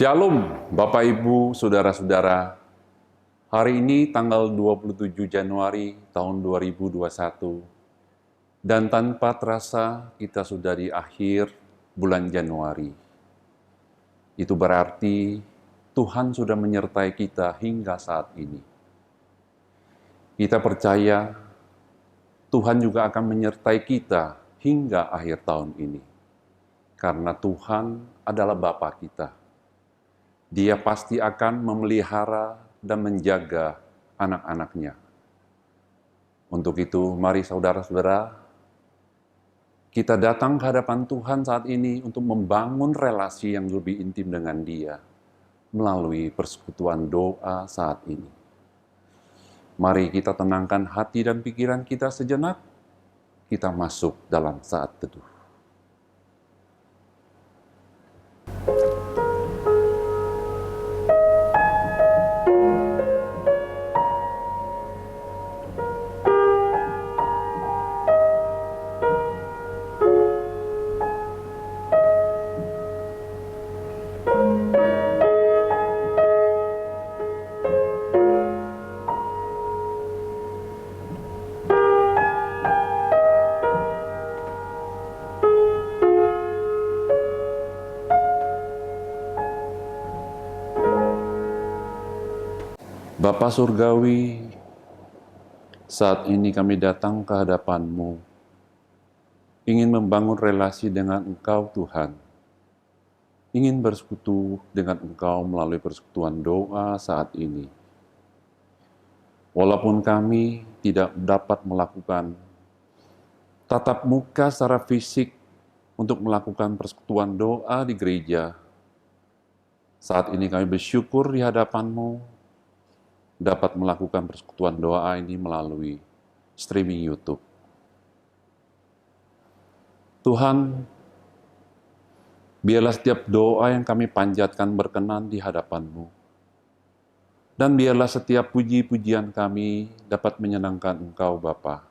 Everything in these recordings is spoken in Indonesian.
Shalom, Bapak Ibu, Saudara-saudara. Hari ini tanggal 27 Januari tahun 2021. Dan tanpa terasa kita sudah di akhir bulan Januari. Itu berarti Tuhan sudah menyertai kita hingga saat ini. Kita percaya Tuhan juga akan menyertai kita hingga akhir tahun ini. Karena Tuhan adalah Bapa kita. Dia pasti akan memelihara dan menjaga anak-anaknya. Untuk itu, mari saudara-saudara, kita datang ke hadapan Tuhan saat ini untuk membangun relasi yang lebih intim dengan Dia melalui persekutuan doa saat ini. Mari kita tenangkan hati dan pikiran kita sejenak, kita masuk dalam saat teduh. Bapa Surgawi, saat ini kami datang ke hadapan-Mu, ingin membangun relasi dengan Engkau Tuhan, ingin bersekutu dengan Engkau melalui persekutuan doa saat ini. Walaupun kami tidak dapat melakukan tatap muka secara fisik untuk melakukan persekutuan doa di gereja, saat ini kami bersyukur di hadapan-Mu, dapat melakukan persekutuan doa ini melalui streaming YouTube. Tuhan, biarlah setiap doa yang kami panjatkan berkenan di hadapan-Mu. Dan biarlah setiap puji-pujian kami dapat menyenangkan Engkau, Bapa.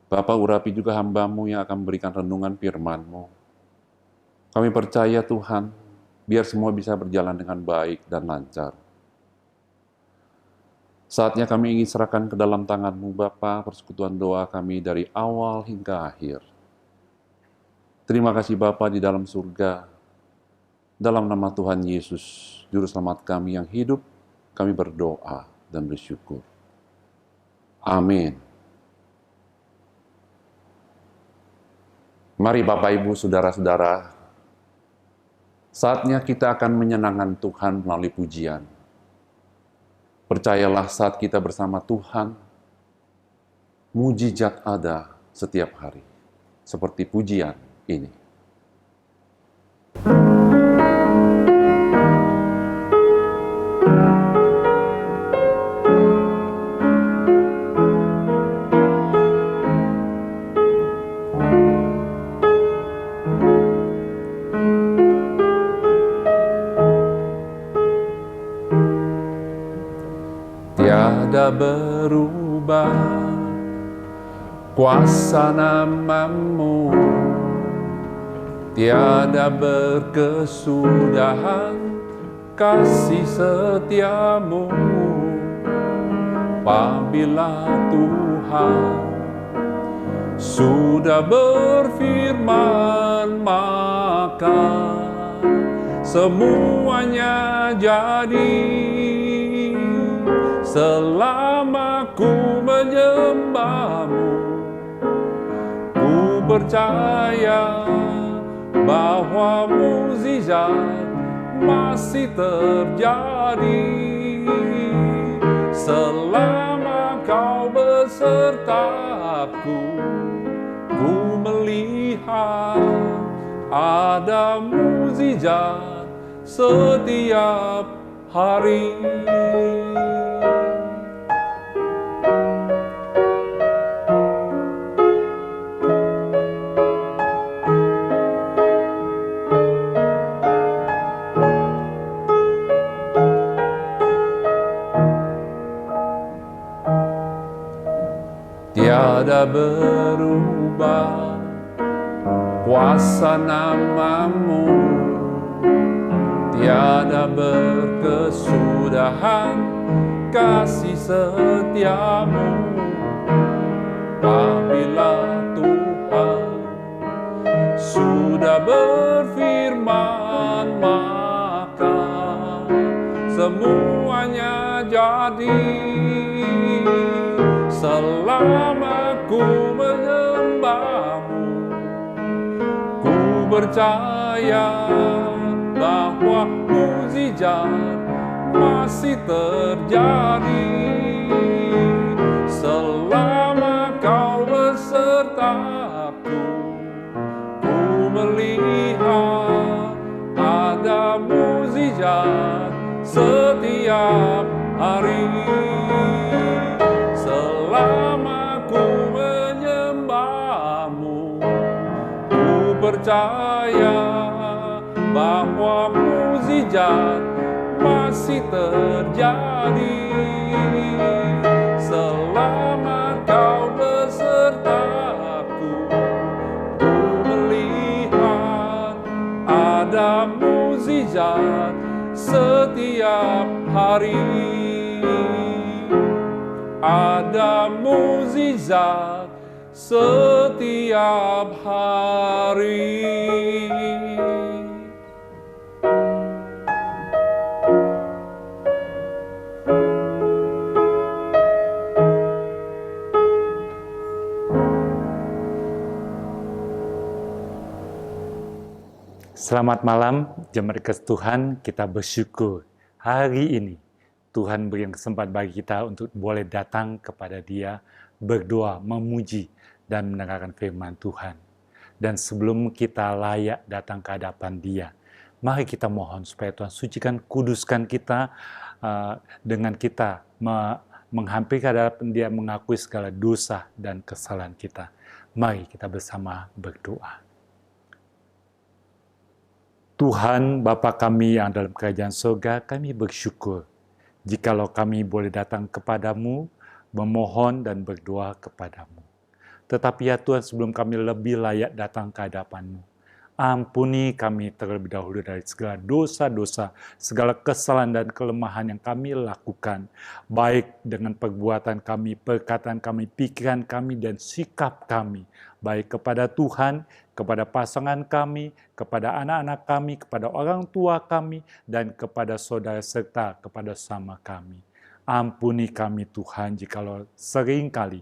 Bapa, urapi juga hamba-Mu yang akan memberikan renungan firman-Mu. Kami percaya, Tuhan, biar semua bisa berjalan dengan baik dan lancar. Saatnya kami ingin serahkan ke dalam tangan-Mu, Bapa, persekutuan doa kami dari awal hingga akhir. Terima kasih Bapa di dalam surga. Dalam nama Tuhan Yesus, Juru Selamat kami yang hidup, kami berdoa dan bersyukur. Amin. Mari Bapak Ibu, Saudara-saudara, saatnya kita akan menyenangkan Tuhan melalui pujian. Percayalah saat kita bersama Tuhan, mujizat ada setiap hari, seperti pujian ini. Tiada berubah kuasa nama-Mu, tiada berkesudahan kasih setia-Mu. Apabila Tuhan sudah berfirman, maka semuanya jadi. Selama ku menyembah-Mu, ku percaya bahwa mukjizat masih terjadi. Selama Kau besertaku, ku melihat ada mukjizat setiap hari. Tiada berubah kuasa nama-Mu, tiada berkesudahan kasih setiamu. Apabila Tuhan sudah berfirman, maka semuanya jadi. Selama ku menyembahmu, ku percaya bahwa mukjizat masih terjadi. Selama kau besertaku, ku melihat ada mukjizat setiap hari. Selama ku menyembahmu, ku percaya bahwa mukjizat masih terjadi. Selama kau besertaku, ku melihat ada mukjizat setiap hari. Ada mukjizat setiap hari. Selamat malam, jemaat Kristus Tuhan, kita bersyukur hari ini Tuhan beri kesempatan bagi kita untuk boleh datang kepada Dia, berdoa, memuji, dan mendengarkan firman Tuhan. Dan sebelum kita layak datang ke hadapan Dia, mari kita mohon supaya Tuhan sucikan, kuduskan kita dengan kita menghampiri ke hadapan Dia, mengakui segala dosa dan kesalahan kita. Mari kita bersama berdoa. Tuhan, Bapa kami yang dalam kerajaan surga, kami bersyukur jikalau kami boleh datang kepadamu, memohon dan berdoa kepadamu. Tetapi ya Tuhan, sebelum kami lebih layak datang ke hadapan-Mu, ampuni kami terlebih dahulu dari segala dosa-dosa, segala kesalahan dan kelemahan yang kami lakukan, baik dengan perbuatan kami, perkataan kami, pikiran kami, dan sikap kami, baik kepada Tuhan, kepada pasangan kami, kepada anak-anak kami, kepada orang tua kami, dan kepada saudara serta kepada sama kami. Ampuni kami Tuhan, jikalau seringkali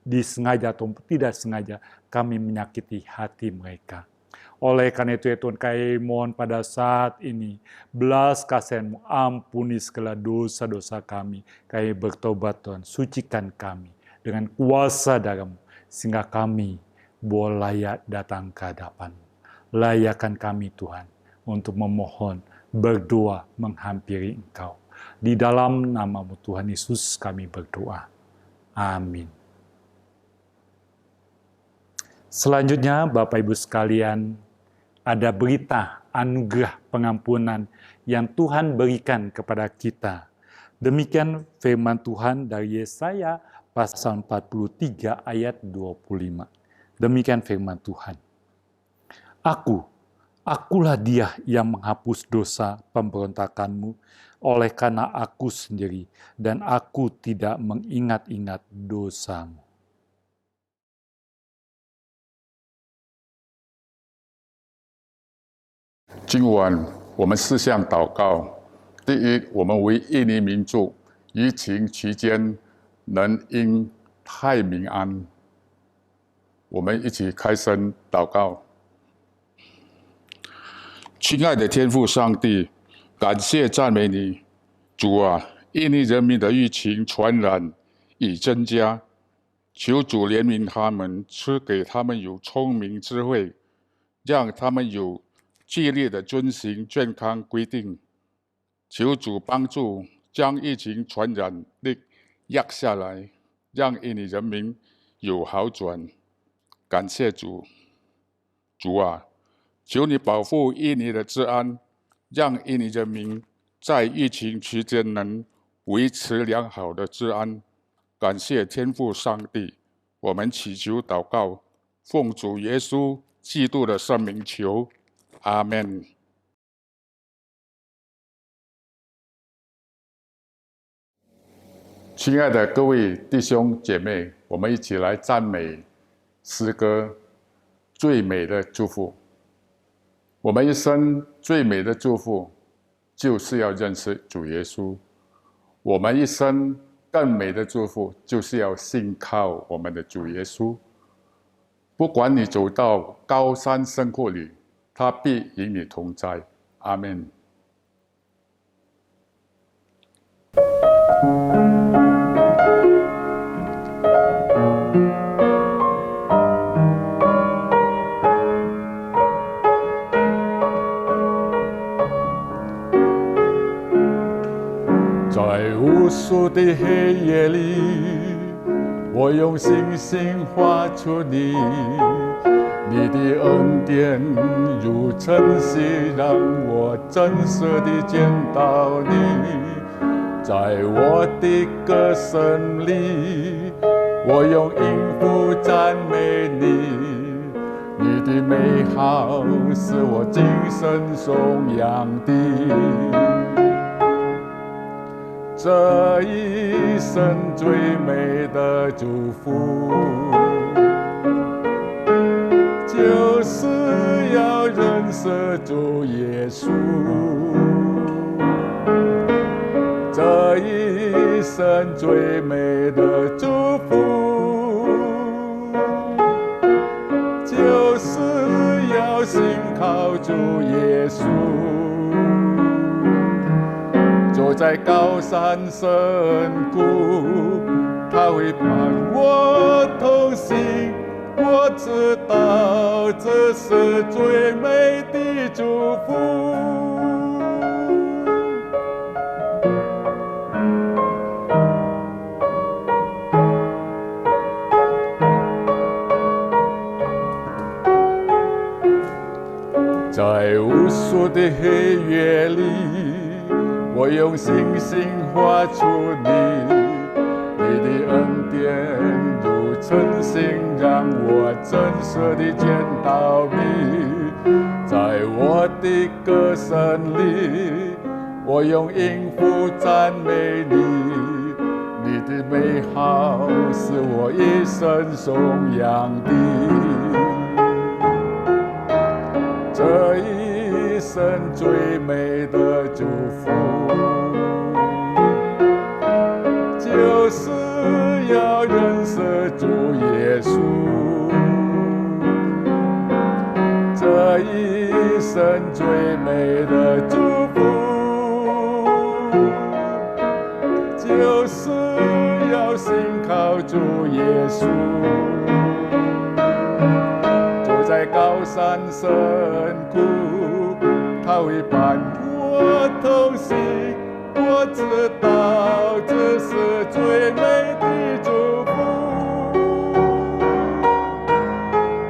disengaja atau tidak sengaja kami menyakiti hati mereka. Oleh karena itu ya Tuhan, kami mohon pada saat ini, belas kasihan-Mu, ampuni segala dosa-dosa kami. Kami bertobat Tuhan, sucikan kami dengan kuasa darah-Mu, sehingga kami boleh layak datang ke hadapan-Mu. Layakkan kami Tuhan untuk memohon, berdoa, menghampiri Engkau. Di dalam nama-Mu Tuhan Yesus kami berdoa. Amin. Selanjutnya Bapak Ibu sekalian, ada berita anugerah pengampunan yang Tuhan berikan kepada kita. Demikian firman Tuhan dari Yesaya pasal 43 ayat 25. Demikian firman Tuhan. Akulah Dia yang menghapus dosa pemberontakanmu, oleh karena Aku sendiri, dan Aku tidak mengingat-ingat dosamu.今晚我们四项祷告。第一，我们为印尼民族疫情期间能因太平安，我们一起开声祷告。亲爱的天父上帝，感谢赞美你，主啊！印尼人民的疫情传染已增加，求主怜悯他们，赐给他们有聪明智慧，让他们有纪律的遵行健康规定，求主帮助将疫情传染力压下来，让印尼人民有好转。感谢主，主啊，求你保护印尼的治安，让印尼人民在疫情期间能维持良好的治安。感谢天父上帝，我们祈求祷告，奉主耶稣基督的圣名求。阿们。亲爱的各位弟兄姐妹，我们一起来赞美诗歌最美的祝福。我们一生最美的祝福就是要认识主耶稣，我们一生更美的祝福就是要信靠我们的主耶稣。不管你走到高山深谷里，他必与你同在。阿们。在无数的黑夜里，我用星星画出你，你的恩典如晨曦，让我真实地见到你。在我的歌声里，我用音符赞美你，你的美好是我今生颂扬的。这一生最美的祝福，就是要认识主耶稣。这一生最美的祝福，就是要信靠主耶稣。走在高山深谷，他会伴我同行。我知道这是最美的祝福。在无数的黑夜里，我用星星画出你，你的恩典如晨星，让我真实地见到你。在我的歌声里，我用音符赞美你，你的美好是我一生颂扬的。这一生最美的祝福，就是要认识主耶稣。这一生最美的祝福，就是要信靠主耶稣。走在高山深谷，他会伴我同行。我知道这是最美的祝福，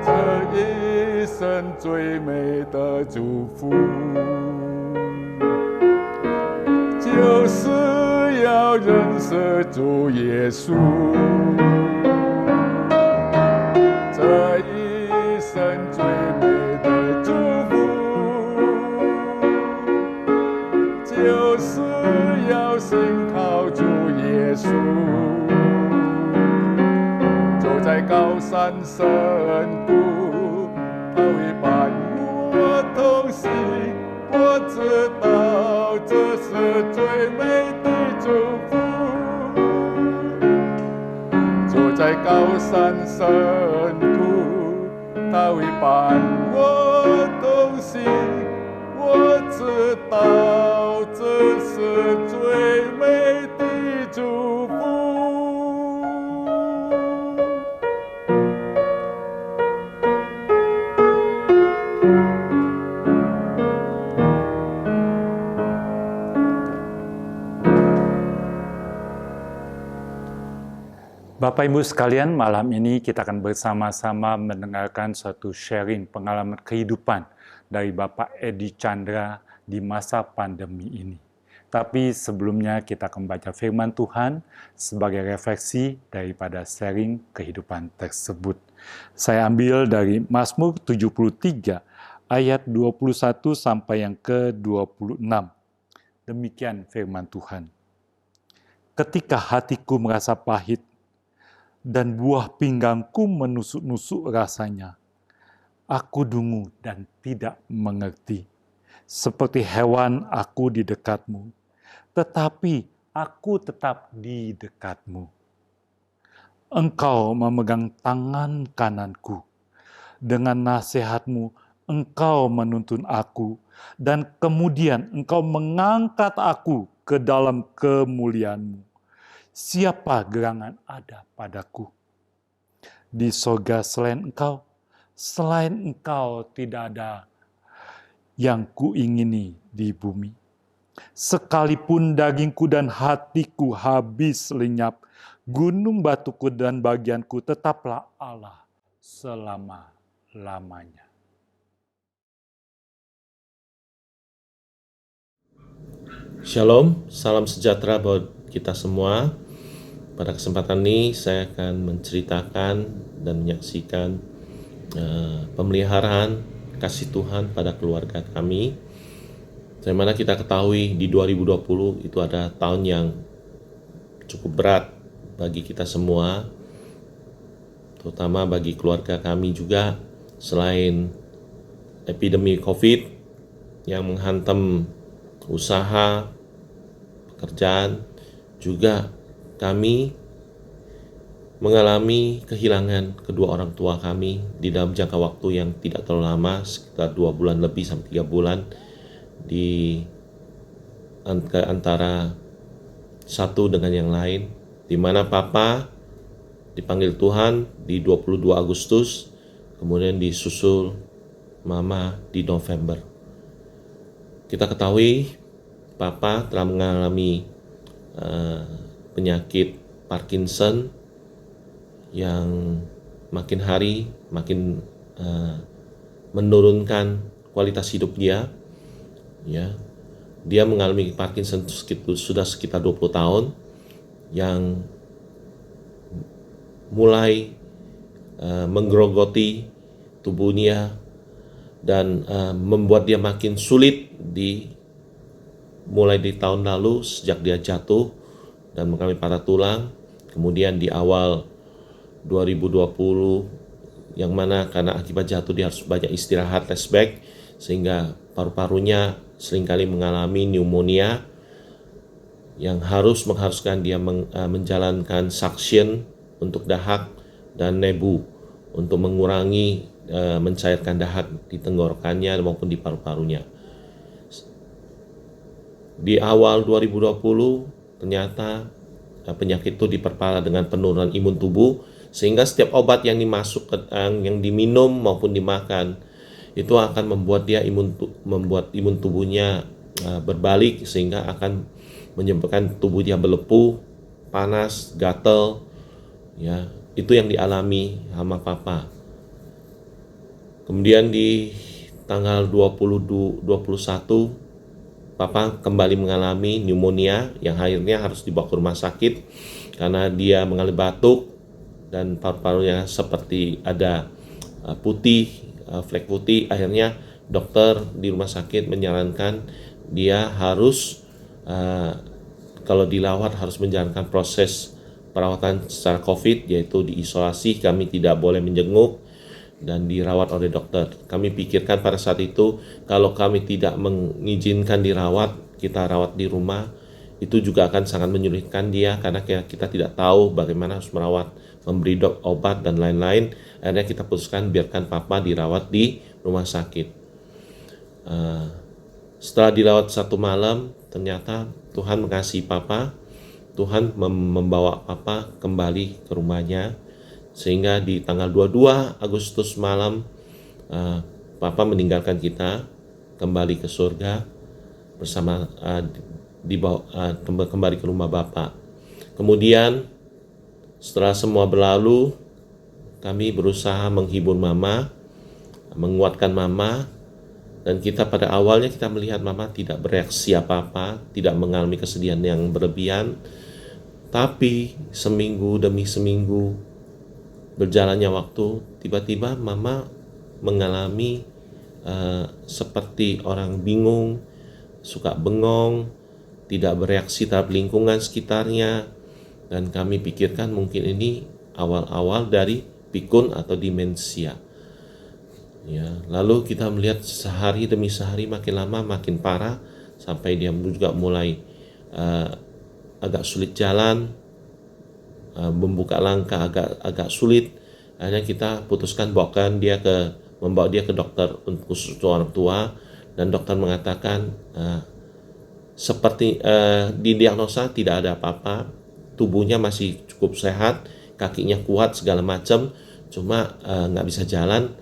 这一生最美的祝福，就是要认识主耶稣。这一生最美的祝福，就是要信靠主耶稣。走在高山深谷，他会伴我同行。我知道这是最美的祝福。走在高山深谷，他会伴我同行。我知道这是最美的祝福。Bapak Ibu sekalian, malam ini kita akan bersama-sama mendengarkan suatu sharing pengalaman kehidupan dari Bapak Edi Chandra di masa pandemi ini. Tapi sebelumnya kita akan baca firman Tuhan sebagai refleksi daripada sharing kehidupan tersebut. Saya ambil dari Mazmur 73 ayat 21 sampai yang ke-26. Demikian firman Tuhan. ketika hatiku merasa pahit dan buah pinggangku menusuk-nusuk rasanya. Aku dungu dan tidak mengerti. Seperti hewan aku di dekatmu, tetapi aku tetap di dekatmu. Engkau memegang tangan kananku. Dengan nasihatmu, engkau menuntun aku, dan kemudian engkau mengangkat aku ke dalam kemuliaanmu. Siapa gerangan ada padaku? Di sorga selain engkau tidak ada yang kuingini di bumi. Sekalipun dagingku dan hatiku habis lenyap, gunung batuku dan bagianku tetaplah Allah selama-lamanya. Shalom, salam sejahtera buat kita semua. Pada kesempatan ini saya akan menceritakan dan menyaksikan pemeliharaan kasih Tuhan pada keluarga kami. Dari mana kita ketahui di 2020 itu ada tahun yang cukup berat bagi kita semua, terutama bagi keluarga kami juga. Selain epidemi COVID yang menghantam usaha, pekerjaan, juga kami mengalami kehilangan kedua orang tua kami di dalam jangka waktu yang tidak terlalu lama, sekitar 2 bulan lebih sampai 3 bulan, di antara satu dengan yang lain, di mana Papa dipanggil Tuhan di 22 Agustus, kemudian disusul Mama di November. Kita ketahui Papa telah mengalami penyakit Parkinson yang makin hari makin menurunkan kualitas hidup dia. Ya, dia mengalami Parkinson sudah sekitar 20 tahun, yang mulai menggerogoti tubuhnya dan membuat dia makin sulit mulai di tahun lalu sejak dia jatuh dan mengalami patah tulang. Kemudian di awal 2020, yang mana karena akibat jatuh dia harus banyak istirahat, rest back, sehingga paru-parunya seringkali mengalami pneumonia yang mengharuskan dia menjalankan suction untuk dahak dan nebu untuk mengurangi mencairkan dahak di tenggorokannya maupun di paru-parunya. Di awal 2020 ternyata penyakit itu diperparah dengan penurunan imun tubuh, sehingga setiap obat yang yang diminum maupun dimakan itu akan membuat imun tubuhnya berbalik, sehingga akan menyebabkan tubuh dia melepuh, panas, gatal. Ya, itu yang dialami sama Papa. Kemudian di tanggal 21 Papa kembali mengalami pneumonia yang akhirnya harus dibawa ke rumah sakit karena dia mengalami batuk dan paru-parunya seperti ada flek putih. Akhirnya dokter di rumah sakit menyarankan dia harus kalau dilawat harus menjalankan proses perawatan secara COVID, yaitu diisolasi. Kami tidak boleh menjenguk dan dirawat oleh dokter. Kami pikirkan pada saat itu, kalau kami tidak mengizinkan dirawat, kita rawat di rumah, itu juga akan sangat menyulitkan dia, karena kita tidak tahu bagaimana harus merawat, memberi obat dan lain-lain. Akhirnya kita putuskan biarkan Papa dirawat di rumah sakit. Setelah dirawat 1 malam, ternyata Tuhan mengasihi Papa. Tuhan membawa Papa kembali ke rumahnya, sehingga di tanggal 22 Agustus malam Papa meninggalkan kita, kembali ke surga bersama kembali ke rumah Bapak. Kemudian setelah semua berlalu, kami berusaha menghibur Mama, menguatkan Mama, dan kita pada awalnya kita melihat Mama tidak bereaksi apa-apa, tidak mengalami kesedihan yang berlebihan. Tapi seminggu demi seminggu berjalannya waktu, tiba-tiba Mama mengalami seperti orang bingung, suka bengong, tidak bereaksi terhadap lingkungan sekitarnya, dan kami pikirkan mungkin ini awal-awal dari pikun atau demensia. Ya, lalu kita melihat sehari demi sehari makin lama makin parah sampai dia juga mulai agak sulit jalan, membuka langkah agak sulit. Akhirnya kita putuskan membawa dia ke dokter khusus orang tua, dan dokter mengatakan seperti didiagnosa tidak ada apa-apa, tubuhnya masih cukup sehat, kakinya kuat segala macam, cuma nggak bisa jalan.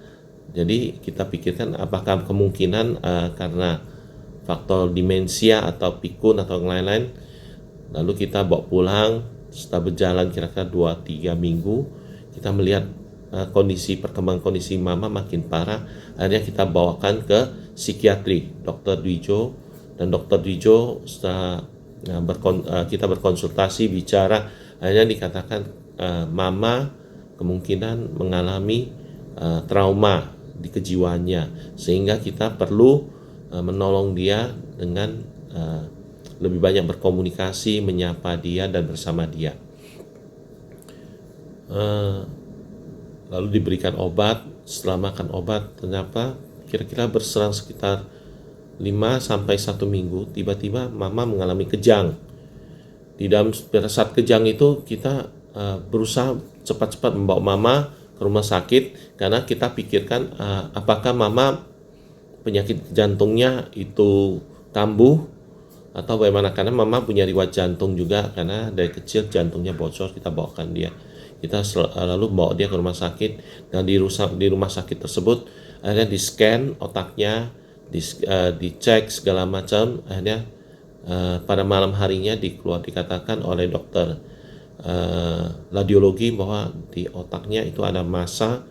Jadi kita pikirkan apakah kemungkinan karena faktor demensia atau pikun atau yang lain-lain. Lalu kita bawa pulang. Setelah berjalan kira-kira 2-3 minggu, kita melihat perkembangan kondisi mama makin parah. Akhirnya kita bawakan ke psikiatri, Dr. Dwijo. Dan Dr. Dwijo setelah kita berkonsultasi, bicara, akhirnya dikatakan mama kemungkinan mengalami trauma di kejiwaannya, sehingga kita perlu menolong dia dengan lebih banyak berkomunikasi, menyapa dia dan bersama dia. Lalu diberikan obat. Setelah makan obat, ternyata kira-kira berselang sekitar 5-1 minggu, tiba-tiba mama mengalami kejang. Pada saat kejang itu kita berusaha cepat-cepat membawa mama ke rumah sakit, karena kita pikirkan apakah mama penyakit jantungnya itu kambuh atau bagaimana, karena mama punya riwayat jantung juga, karena dari kecil jantungnya bocor. Kita bawakan dia, kita lalu bawa dia ke rumah sakit, dan di rumah sakit tersebut akhirnya di scan otaknya, dicek segala macam. Akhirnya pada malam harinya dikatakan oleh dokter radiologi bahwa di otaknya itu ada massa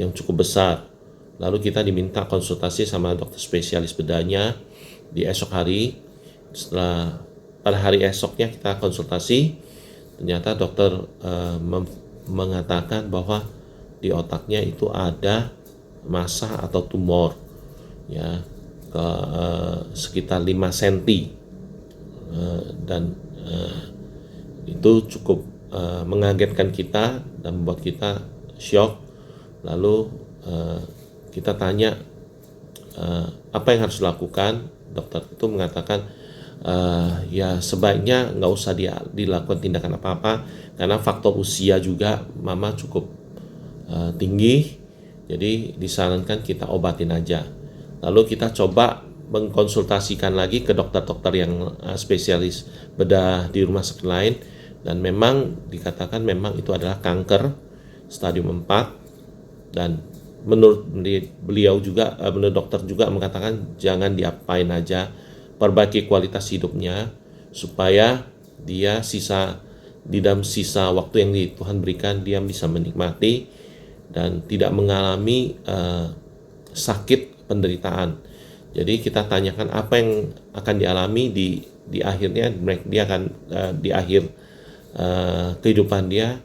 yang cukup besar. Lalu kita diminta konsultasi sama dokter spesialis bedanya di esok hari. Pada hari esoknya kita konsultasi, ternyata dokter mengatakan bahwa di otaknya itu ada massa atau tumor, ya, sekitar 5 cm, dan itu cukup mengagetkan kita dan membuat kita shock. Lalu kita tanya apa yang harus dilakukan. Dokter itu mengatakan ya sebaiknya nggak usah dilakukan tindakan apa-apa, karena faktor usia juga mama cukup tinggi, jadi disarankan kita obatin aja. Lalu kita coba mengkonsultasikan lagi ke dokter-dokter yang spesialis bedah di rumah sakit lain, dan memang dikatakan memang itu adalah kanker stadium 4. Dan menurut beliau juga, menurut dokter juga mengatakan jangan diapain aja, perbaiki kualitas hidupnya supaya dia di dalam sisa waktu yang Tuhan berikan dia bisa menikmati dan tidak mengalami sakit penderitaan. Jadi kita tanyakan apa yang akan dialami di akhirnya, dia akan di akhir kehidupan dia.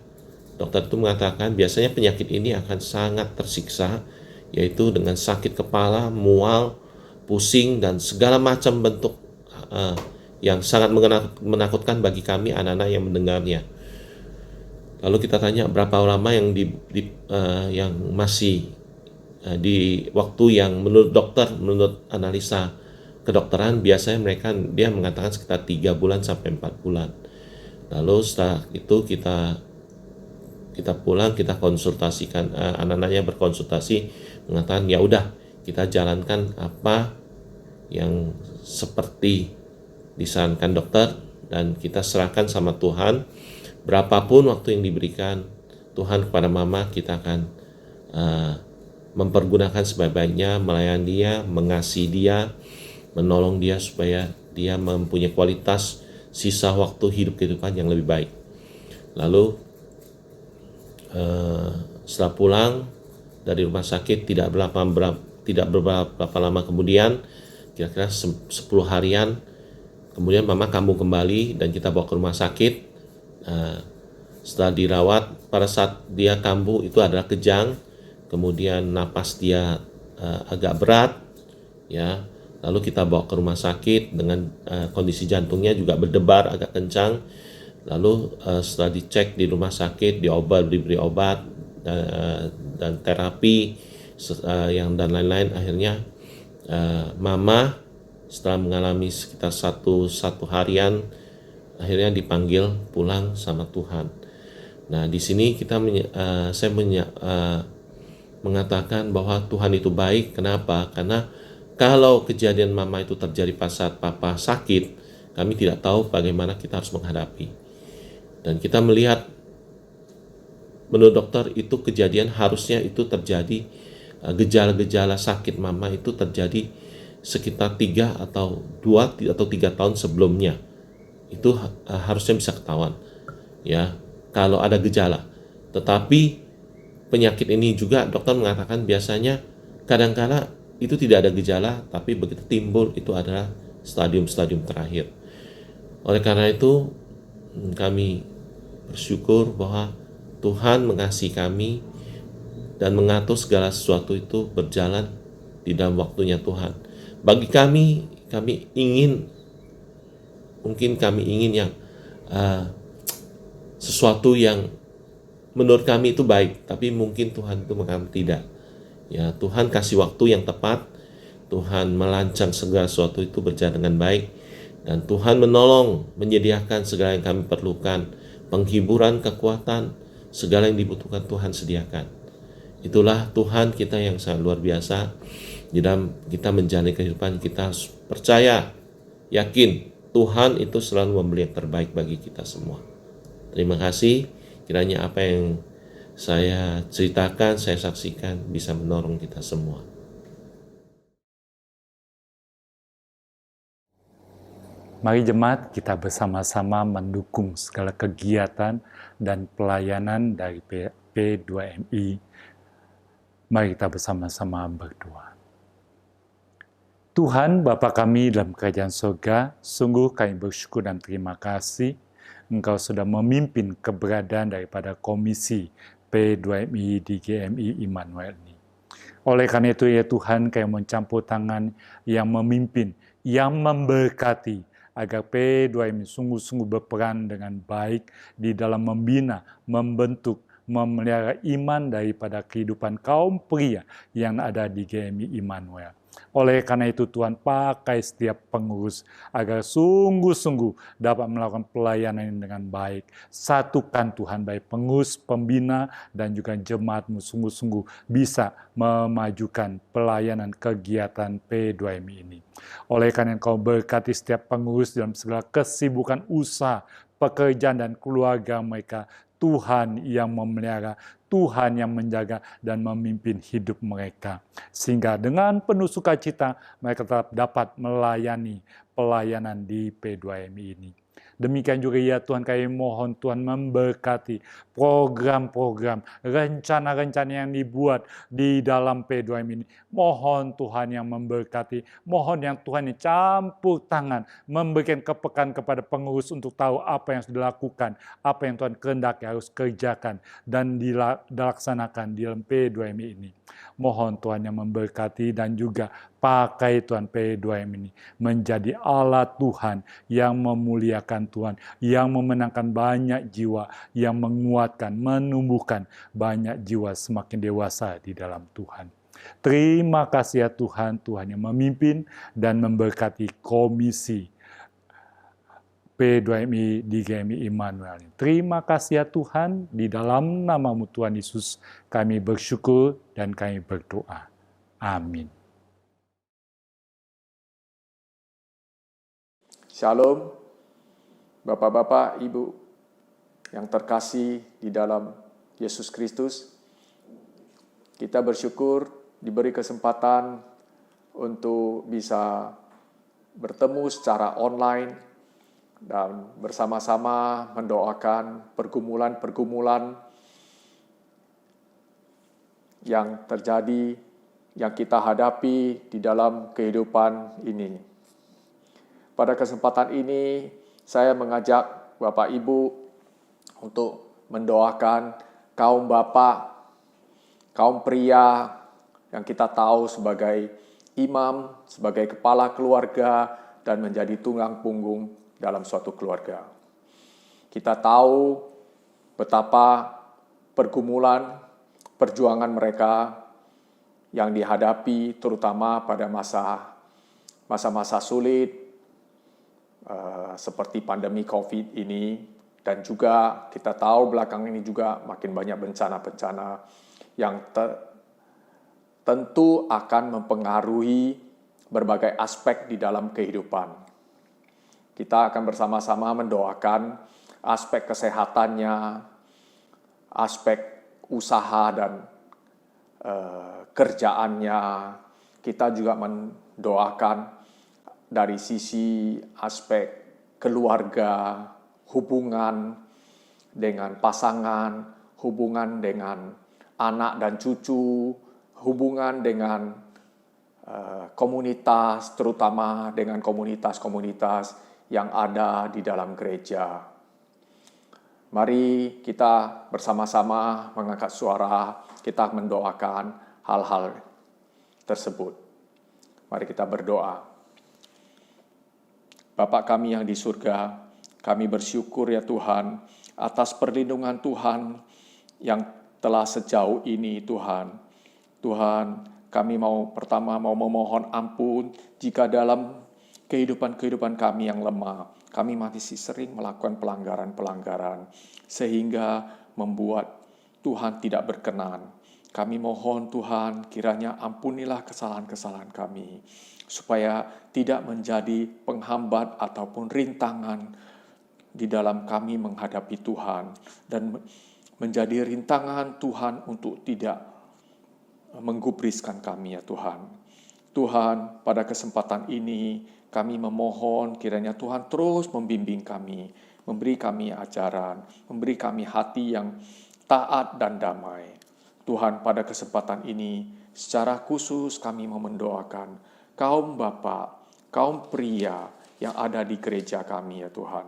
Dokter itu mengatakan biasanya penyakit ini akan sangat tersiksa, yaitu dengan sakit kepala, mual, pusing, dan segala macam bentuk yang sangat menakutkan bagi kami anak-anak yang mendengarnya. Lalu kita tanya berapa lama yang yang masih di waktu yang menurut dokter, menurut analisa kedokteran, biasanya dia mengatakan sekitar 3 bulan sampai 4 bulan. Lalu setelah itu kita pulang, kita konsultasikan, anak-anaknya berkonsultasi, mengatakan ya udah kita jalankan apa yang seperti disarankan dokter, dan kita serahkan sama Tuhan. Berapapun waktu yang diberikan Tuhan kepada mama, kita akan mempergunakan sebaik-baiknya, melayani dia, mengasihi dia, menolong dia supaya dia mempunyai kualitas sisa waktu hidup kehidupan yang lebih baik. Lalu setelah pulang dari rumah sakit, tidak berapa lama kemudian, kira-kira 10 harian kemudian mama kambuh kembali dan kita bawa ke rumah sakit. Setelah dirawat, pada saat dia kambuh itu adalah kejang, kemudian napas dia agak berat, ya. Lalu kita bawa ke rumah sakit dengan kondisi jantungnya juga berdebar agak kencang. Lalu setelah dicek di rumah sakit, diberi obat dan terapi dan lain-lain, akhirnya mama setelah mengalami sekitar satu harian akhirnya dipanggil pulang sama Tuhan. Nah, di sini saya mengatakan bahwa Tuhan itu baik. Kenapa? Karena kalau kejadian mama itu terjadi pas saat papa sakit, kami tidak tahu bagaimana kita harus menghadapi. Dan kita melihat, menurut dokter itu kejadian harusnya itu terjadi, gejala-gejala sakit mama itu terjadi sekitar 3 atau 3 tahun sebelumnya. Itu harusnya bisa ketahuan ya kalau ada gejala. Tetapi penyakit ini juga dokter mengatakan biasanya kadang-kala itu tidak ada gejala, tapi begitu timbul itu adalah stadium-stadium terakhir. Oleh karena itu kami bersyukur bahwa Tuhan mengasihi kami dan mengatur segala sesuatu itu berjalan di dalam waktunya Tuhan. Bagi kami ingin yang sesuatu yang menurut kami itu baik, tapi mungkin Tuhan itu menganggap tidak. Ya, Tuhan kasih waktu yang tepat, Tuhan melancang segala sesuatu itu berjalan dengan baik, dan Tuhan menolong, menyediakan segala yang kami perlukan, penghiburan, kekuatan, segala yang dibutuhkan Tuhan sediakan. Itulah Tuhan kita yang sangat luar biasa. Di dalam kita menjalani kehidupan, kita harus percaya, yakin Tuhan itu selalu memberi yang terbaik bagi kita semua. Terima kasih, kiranya apa yang saya ceritakan, saya saksikan bisa menolong kita semua. Mari jemaat kita bersama-sama mendukung segala kegiatan dan pelayanan dari P2MI. Mari kita bersama-sama berdoa. Tuhan Bapa kami dalam kerajaan surga, sungguh kami bersyukur dan terima kasih Engkau sudah memimpin keberadaan daripada komisi P2MI di GMI Immanuel ini. Oleh karena itu ya Tuhan, kami mencampur tangan yang memimpin, yang memberkati, agar P2MI sungguh-sungguh berperan dengan baik di dalam membina, membentuk, memelihara iman daripada kehidupan kaum pria yang ada di GMI Immanuel. Oleh karena itu Tuhan, pakai setiap pengurus agar sungguh-sungguh dapat melakukan pelayanan ini dengan baik. Satukan Tuhan baik pengurus, pembina, dan juga jemaat-Mu sungguh-sungguh bisa memajukan pelayanan kegiatan P2MI ini. Oleh karena Engkau berkati setiap pengurus dalam segala kesibukan usaha, pekerjaan, dan keluarga mereka. Tuhan yang memelihara, Tuhan yang menjaga dan memimpin hidup mereka. Sehingga dengan penuh sukacita mereka tetap dapat melayani pelayanan di P2MI ini. Demikian juga ya Tuhan, kami mohon Tuhan memberkati program-program, rencana-rencana yang dibuat di dalam P2MI ini. Mohon Tuhan yang memberkati, mohon yang Tuhan yang campur tangan, memberikan kepekaan kepada pengurus untuk tahu apa yang harus dilakukan, apa yang Tuhan kehendaki harus kerjakan dan dilaksanakan di dalam P2MI ini. Mohon Tuhan yang memberkati dan juga pakai Tuhan P2MI ini menjadi alat Tuhan yang memuliakan Tuhan, yang memenangkan banyak jiwa, yang menguatkan, menumbuhkan banyak jiwa semakin dewasa di dalam Tuhan. Terima kasih ya Tuhan, Tuhan yang memimpin dan memberkati komisi P2MI di GMI Immanuel. Terima kasih ya Tuhan, di dalam nama-Mu Tuhan Yesus kami bersyukur dan kami berdoa. Amin. Shalom, Bapak-bapak, Ibu yang terkasih di dalam Yesus Kristus. Kita bersyukur diberi kesempatan untuk bisa bertemu secara online dan bersama-sama mendoakan pergumulan-pergumulan yang terjadi, yang kita hadapi di dalam kehidupan ini. Pada kesempatan ini, saya mengajak Bapak Ibu untuk mendoakan kaum bapak, kaum pria yang kita tahu sebagai imam, sebagai kepala keluarga, dan menjadi tulang punggung dalam suatu keluarga. Kita tahu betapa pergumulan, perjuangan mereka yang dihadapi terutama pada masa-masa sulit seperti pandemi COVID ini, dan juga kita tahu belakang ini juga makin banyak bencana-bencana yang tentu akan mempengaruhi berbagai aspek di dalam kehidupan. Kita akan bersama-sama mendoakan aspek kesehatannya, aspek usaha dan kerjaannya. Kita juga mendoakan dari sisi aspek keluarga, hubungan dengan pasangan, hubungan dengan anak dan cucu, hubungan dengan komunitas, terutama dengan komunitas-komunitas yang ada di dalam gereja. Mari kita bersama-sama mengangkat suara, kita mendoakan hal-hal tersebut. Mari kita berdoa. Bapa kami yang di surga, kami bersyukur ya Tuhan atas perlindungan Tuhan yang telah sejauh ini Tuhan. Tuhan, kami pertama mau memohon ampun jika dalam kehidupan kami yang lemah, kami masih sering melakukan pelanggaran-pelanggaran sehingga membuat Tuhan tidak berkenan. Kami mohon Tuhan, kiranya ampunilah kesalahan-kesalahan kami, supaya tidak menjadi penghambat ataupun rintangan di dalam kami menghadapi Tuhan, dan menjadi rintangan Tuhan untuk tidak menggubriskan kami ya Tuhan. Tuhan, pada kesempatan ini kami memohon kiranya Tuhan terus membimbing kami, memberi kami ajaran, memberi kami hati yang taat dan damai. Tuhan, pada kesempatan ini secara khusus kami mau mendoakan kaum bapak, kaum pria yang ada di gereja kami ya Tuhan.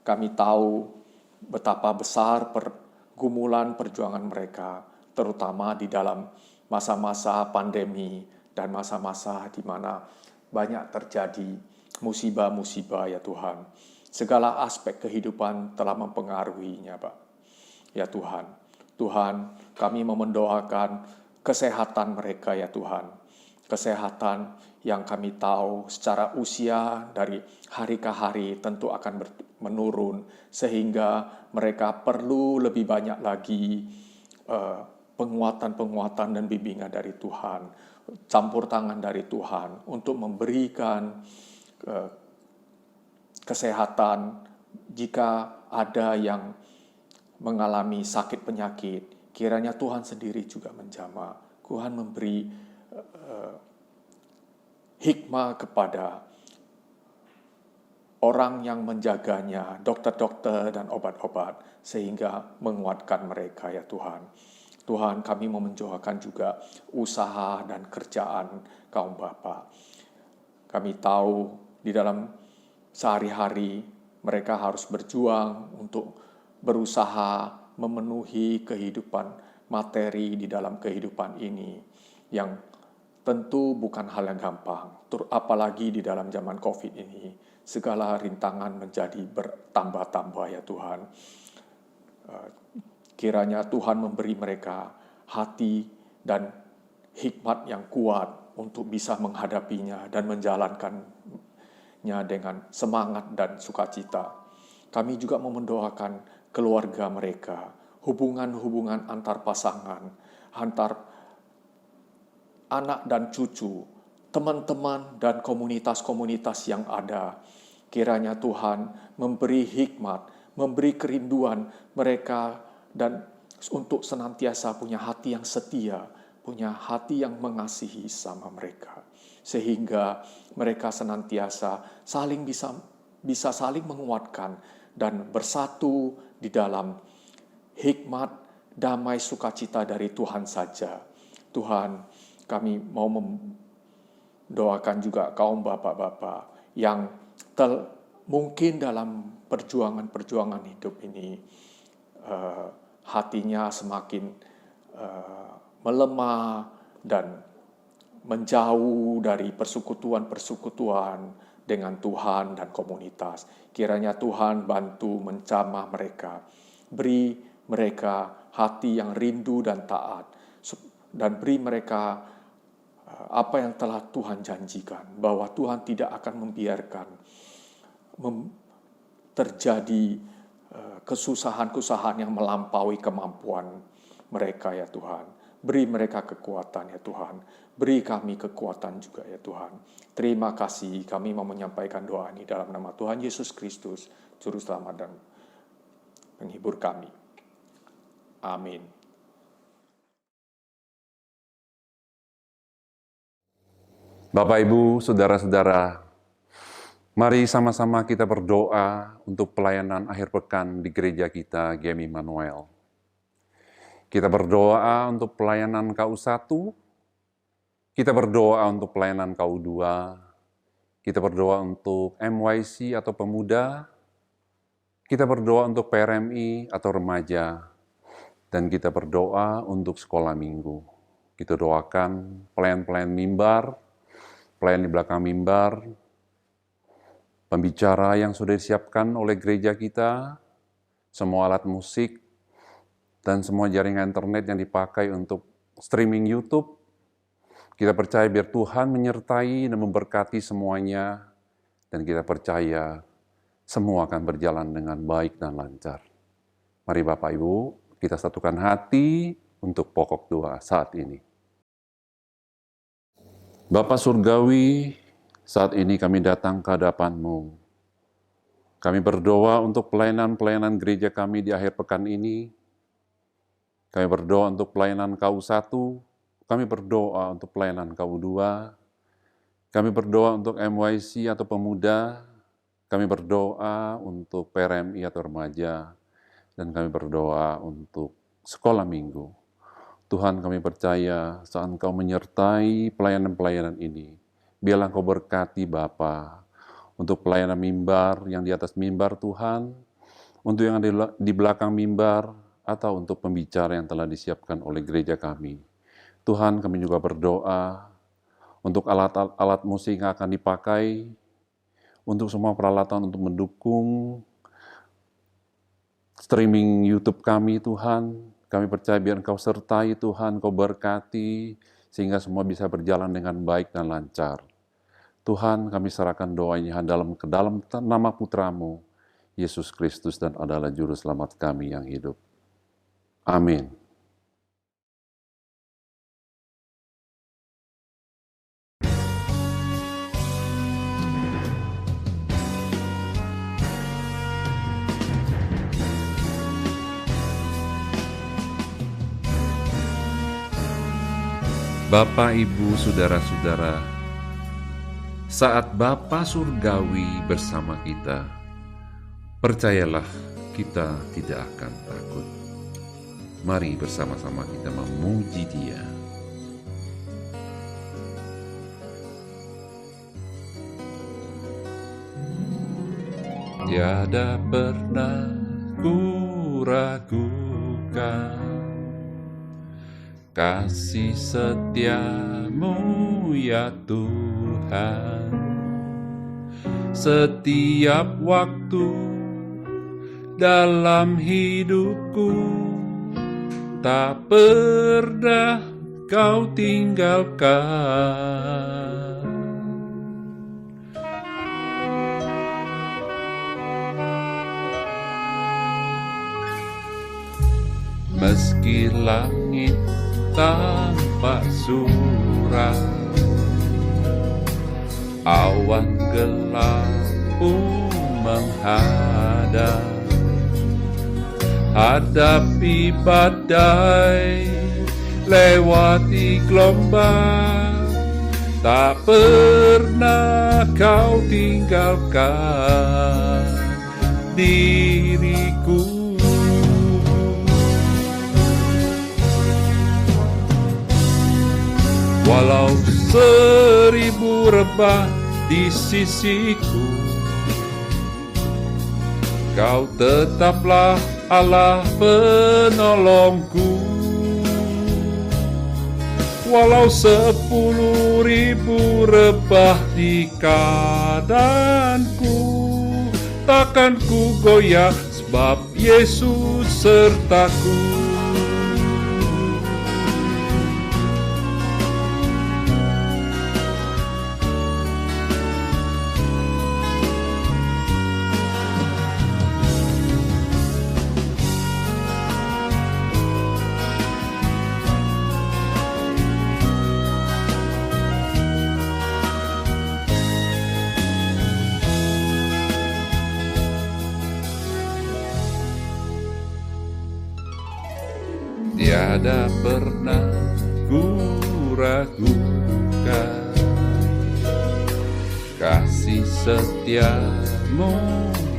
Kami tahu betapa besar pergumulan perjuangan mereka, terutama di dalam masa-masa pandemi dan masa-masa di mana banyak terjadi musibah-musibah ya Tuhan. Segala aspek kehidupan telah mempengaruhinya, Pak. Ya Tuhan, Tuhan, kami mau mendoakan kesehatan mereka ya Tuhan. Kesehatan yang kami tahu secara usia dari hari ke hari tentu akan menurun, sehingga mereka perlu lebih banyak lagi penguatan-penguatan dan bimbingan dari Tuhan, campur tangan dari Tuhan untuk memberikan kesehatan jika ada yang mengalami sakit penyakit. Kiranya Tuhan sendiri juga menjamah. Tuhan memberi hikmah kepada orang yang menjaganya, dokter-dokter dan obat-obat, sehingga menguatkan mereka ya Tuhan. Tuhan, kami mau mendoakan juga usaha dan kerjaan kaum bapa. Kami tahu di dalam sehari-hari mereka harus berjuang untuk berusaha memenuhi kehidupan materi di dalam kehidupan ini, yang tentu bukan hal yang gampang. Apalagi di dalam zaman COVID ini, segala rintangan menjadi bertambah-tambah ya Tuhan. Kiranya Tuhan memberi mereka hati dan hikmat yang kuat untuk bisa menghadapinya dan menjalankannya dengan semangat dan sukacita. Kami juga mau mendoakan keluarga mereka, hubungan-hubungan antar pasangan, antar anak dan cucu, teman-teman dan komunitas-komunitas yang ada. Kiranya Tuhan memberi hikmat, memberi kerinduan mereka, dan untuk senantiasa punya hati yang setia, punya hati yang mengasihi sama mereka, sehingga mereka senantiasa bisa saling menguatkan dan bersatu di dalam hikmat, damai, sukacita dari Tuhan saja. Tuhan, kami mau mendoakan juga kaum bapak-bapak yang mungkin dalam perjuangan hidup ini hatinya semakin melemah dan menjauh dari persekutuan-persekutuan, dengan Tuhan dan komunitas. Kiranya Tuhan bantu menjamah mereka. Beri mereka hati yang rindu dan taat. Dan beri mereka apa yang telah Tuhan janjikan. Bahwa Tuhan tidak akan membiarkan terjadi kesusahan-kesusahan yang melampaui kemampuan mereka ya Tuhan. Beri mereka kekuatan ya Tuhan. Beri kami kekuatan juga ya Tuhan. Terima kasih, kami mau menyampaikan doa ini dalam nama Tuhan Yesus Kristus, Juru Selamat dan Penghibur kami. Amin. Bapak, Ibu, Saudara-saudara, mari sama-sama kita berdoa untuk pelayanan akhir pekan di gereja kita, GEM Immanuel. Kita berdoa untuk pelayanan KU1, kita berdoa untuk pelayanan KU2, kita berdoa untuk MYC atau pemuda, kita berdoa untuk PRMI atau remaja, dan kita berdoa untuk sekolah minggu. Kita doakan pelayan-pelayan mimbar, pelayan di belakang mimbar, pembicara yang sudah disiapkan oleh gereja kita, semua alat musik, dan semua jaringan internet yang dipakai untuk streaming YouTube. Kita percaya biar Tuhan menyertai dan memberkati semuanya, dan kita percaya semua akan berjalan dengan baik dan lancar. Mari Bapak Ibu, kita satukan hati untuk pokok doa saat ini. Bapa Surgawi, saat ini kami datang ke hadapan-Mu. Kami berdoa untuk pelayanan-pelayanan gereja kami di akhir pekan ini. Kami berdoa untuk pelayanan KU1, kami berdoa untuk pelayanan KU2, kami berdoa untuk MYC atau pemuda, kami berdoa untuk PRMI atau remaja, dan kami berdoa untuk sekolah minggu. Tuhan, kami percaya saat Engkau menyertai pelayanan-pelayanan ini, biarlah Engkau berkati Bapa untuk pelayanan mimbar yang di atas mimbar Tuhan, untuk yang di belakang mimbar, atau untuk pembicara yang telah disiapkan oleh gereja kami. Tuhan, kami juga berdoa untuk alat-alat musik yang akan dipakai, untuk semua peralatan untuk mendukung streaming YouTube kami, Tuhan. Kami percaya biar Engkau sertai Tuhan, Engkau berkati, sehingga semua bisa berjalan dengan baik dan lancar. Tuhan, kami serahkan doa ini ke dalam nama Putra-Mu, Yesus Kristus, dan adalah Juru Selamat kami yang hidup. Amin. Bapak, Ibu, Saudara-saudara, saat Bapa Surgawi bersama kita, percayalah kita tidak akan takut. Mari bersama-sama kita memuji Dia. Tiada pernah ku ragukan kasih setia-Mu ya Tuhan. Setiap waktu dalam hidupku tak pernah Kau tinggalkan. Meski langit tanpa surat, awan gelap pun menghadap, hadapi badai, lewati gelombang, tak pernah Kau tinggalkan diriku. Walau 1000 rebah di sisiku, Kau tetaplah Allah penolongku. Walau 10.000 rebah di keadaanku, takkan ku goyah sebab Yesus sertaku. Tiada pernah ku ragukan kasih setiamu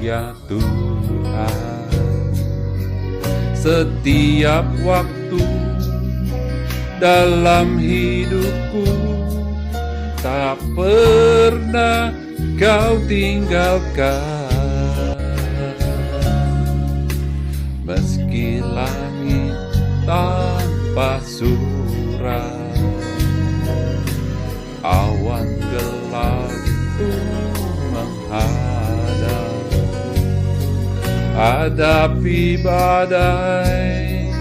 ya Tuhan. Setiap waktu dalam hidupku tak pernah kau tinggalkan. Meski langit tanpa surat, awan gelap menghadap, hadapi badai,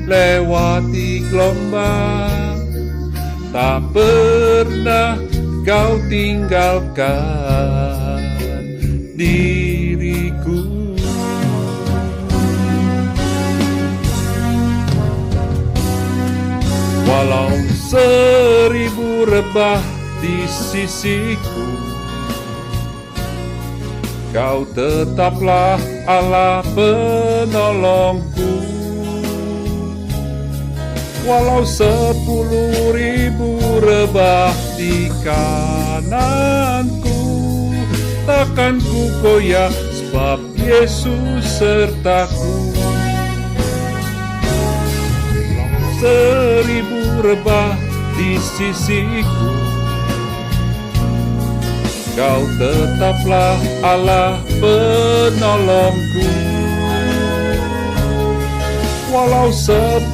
lewati gelombang, tak pernah kau tinggalkan diriku. Walau 1000 rebah di sisiku, kau tetaplah Allah penolongku. Walau 10.000 rebah di kananku, takkan ku goyah sebab Yesus sertaku. 1000 rebah di sisiku, kau tetaplah Allah penolongku. Walau 10.000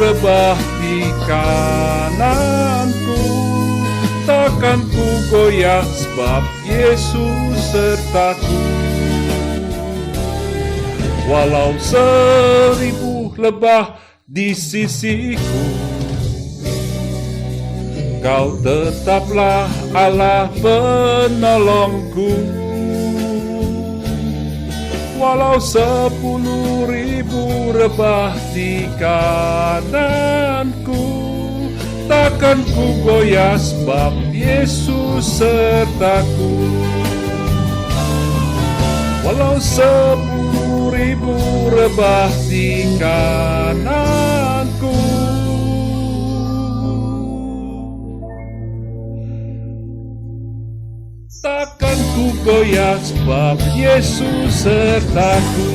rebah di kananku, takkan ku goyah sebab Yesus sertaku. Walau 1000 lebah di sisiku, kau tetaplah Allah penolongku. Walau 10.000 rebah di kananku, takkan ku goyah sebab Yesus sertaku. Walau 10.000 rebah di kananku, takkan ku goyah sebab Yesus sertaku.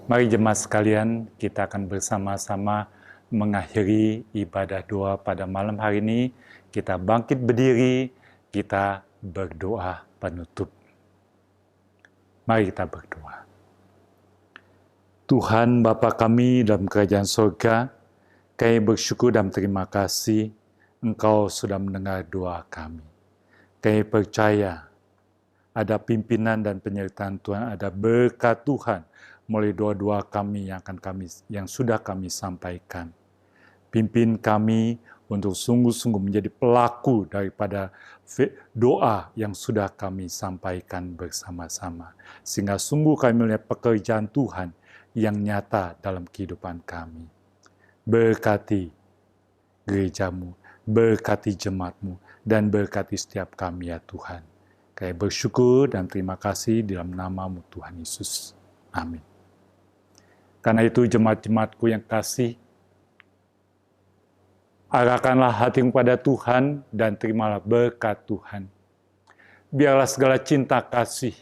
Mari jemaat sekalian, kita akan bersama-sama mengakhiri ibadah doa pada malam hari ini. Kita bangkit berdiri, kita berdoa penutup. Mari kita berdoa. Tuhan Bapa kami dalam kerajaan surga, kami bersyukur dan terima kasih Engkau sudah mendengar doa kami. Kami percaya ada pimpinan dan penyertaan Tuhan, ada berkat Tuhan melalui doa-doa kami yang sudah kami sampaikan. Pimpin kami untuk sungguh-sungguh menjadi pelaku daripada doa yang sudah kami sampaikan bersama-sama. Sehingga sungguh kami melihat pekerjaan Tuhan yang nyata dalam kehidupan kami. Berkati gerejamu, berkati jemaatmu, dan berkati setiap kami ya Tuhan. Kami bersyukur dan terima kasih dalam nama-Mu Tuhan Yesus. Amin. Karena itu jemaat-jemaatku yang kasih, arahkanlah hatimu pada Tuhan dan terimalah berkat Tuhan. Biarlah segala cinta kasih,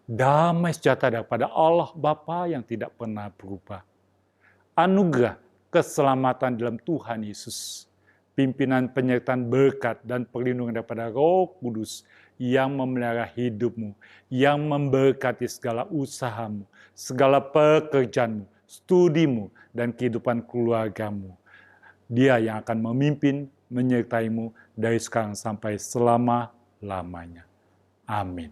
damai sejahtera daripada Allah Bapa yang tidak pernah berubah, anugerah keselamatan dalam Tuhan Yesus, pimpinan penyertaan berkat dan perlindungan daripada Roh Kudus yang memelihara hidupmu, yang memberkati segala usahamu, segala pekerjaanmu, studimu, dan kehidupan keluargamu. Dia yang akan memimpin, menyertaimu dari sekarang sampai selama-lamanya. Amin.